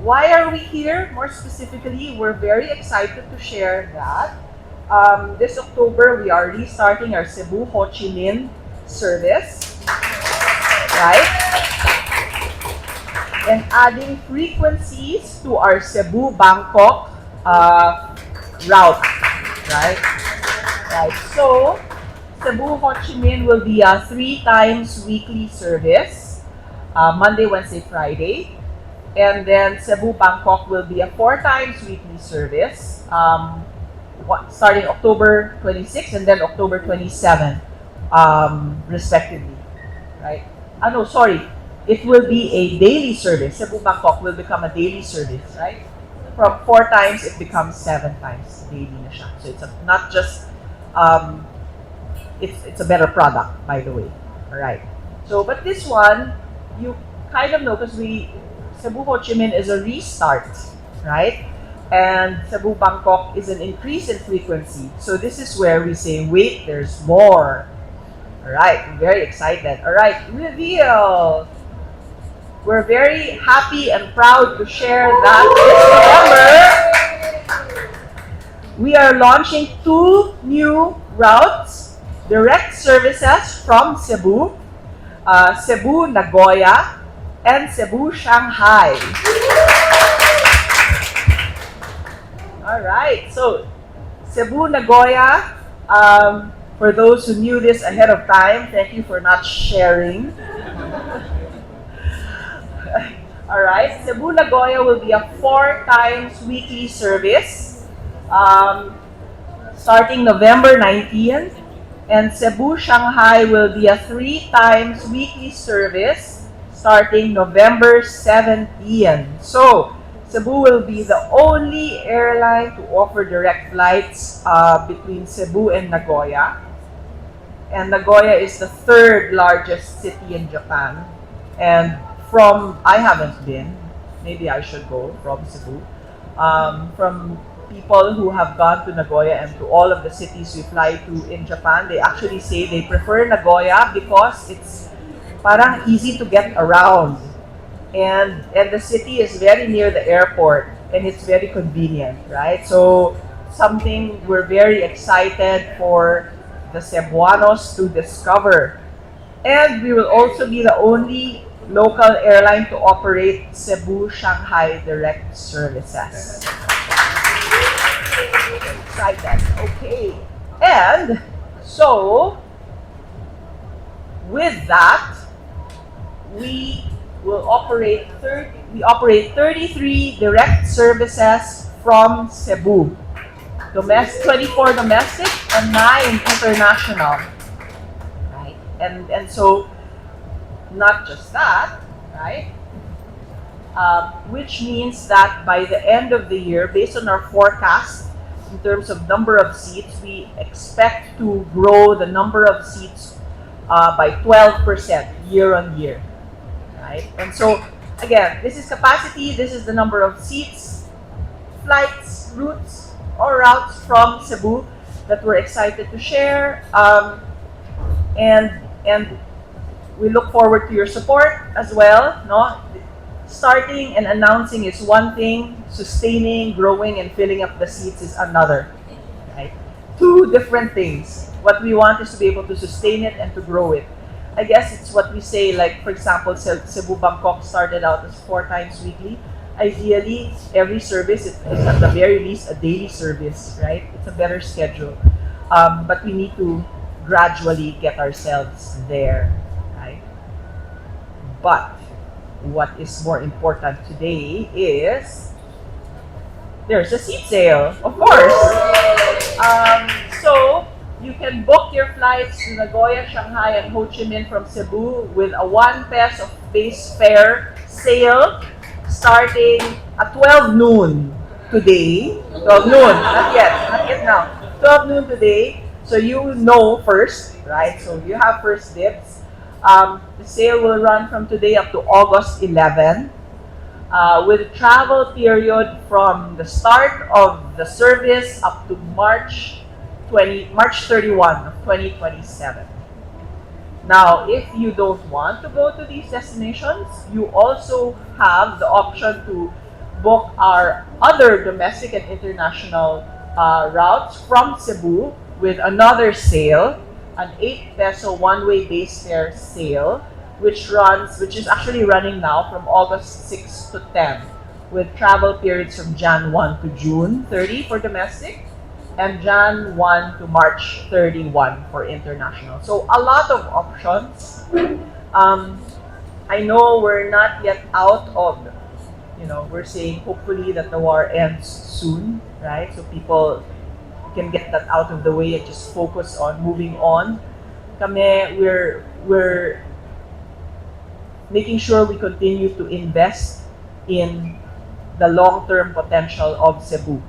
Why are we here? More specifically, we're very excited to share that this October we are restarting our Cebu Ho Chi Minh service, right? And adding frequencies to our Cebu Bangkok route, right? Right. So Cebu Ho Chi Minh will be a 3 times weekly service, Monday, Wednesday, Friday. And then Cebu Bangkok will be a 4 times weekly service, starting October 26 and then October 27, respectively. Right? No, sorry. It will be a daily service. Cebu Bangkok will become a daily service, right? From 4 times, it becomes 7 times daily na siya. So it's not just, it's a better product, by the way. All right. So, but this one, you kind of know because Cebu Ho Chi Minh is a restart, right? And Cebu Bangkok is an increase in frequency. So this is where we say, wait, there's more. All right, I'm very excited. All right, reveal. We're very happy and proud to share that this November, we are launching 2 new routes, direct services from Cebu, Cebu Nagoya, and Cebu Shanghai. All right, so Cebu Nagoya, for those who knew this ahead of time, thank you for not sharing. All right, Cebu Nagoya will be a 4 times weekly service, starting November 19th, and Cebu Shanghai will be a 3 times weekly service, starting November 17. So, Cebu will be the only airline to offer direct flights between Cebu and Nagoya. And Nagoya is the 3rd largest city in Japan. And I haven't been, maybe I should go from Cebu. From people who have gone to Nagoya and to all of the cities we fly to in Japan, they actually say they prefer Nagoya because it's parang easy to get around. And the city is very near the airport and it's very convenient, right? So something we're very excited for the Cebuanos to discover. And we will also be the only local airline to operate Cebu-Shanghai direct services. Excited. Okay. And so, with that, we operate 33 direct services from Cebu. 24 domestic and 9 international. Right? And so, not just that, right? Which means that by the end of the year, based on our forecast, in terms of number of seats, we expect to grow the number of seats by 12% year on year. Right? And so, again, this is capacity, this is the number of seats, flights, routes, or routes from Cebu that we're excited to share. And we look forward to your support as well. No? Starting and announcing is one thing, sustaining, growing, and filling up the seats is another. Right? 2 different things. What we want is to be able to sustain it and to grow it. I guess it's what we say, like, for example, Cebu Bangkok started out as 4 times weekly. Ideally, every service is at the very least a daily service, right? It's a better schedule. But we need to gradually get ourselves there, right? But what is more important today is there's a seat sale, of course. So you can book your flights to Nagoya, Shanghai, and Ho Chi Minh from Cebu with a 1 peso base fare sale starting at 12 noon today. 12 noon, not yet now. 12 noon today. So you know first, right? So you have first dibs. The sale will run from today up to August 11, with a travel period from the start of the service up to March 31 of 2027. Now, if you don't want to go to these destinations, you also have the option to book our other domestic and international routes from Cebu with another sale, an 8 peso one-way base fare sale, which is actually running now from August 6 to 10, with travel periods from Jan 1 to June 30 for domestic and Jan 1 to March 31 for international. So a lot of options. Um, I know we're not yet out of, we're saying hopefully that the war ends soon, right? So people can get that out of the way and just focus on moving on. Kami, we're making sure we continue to invest in the long-term potential of Cebu.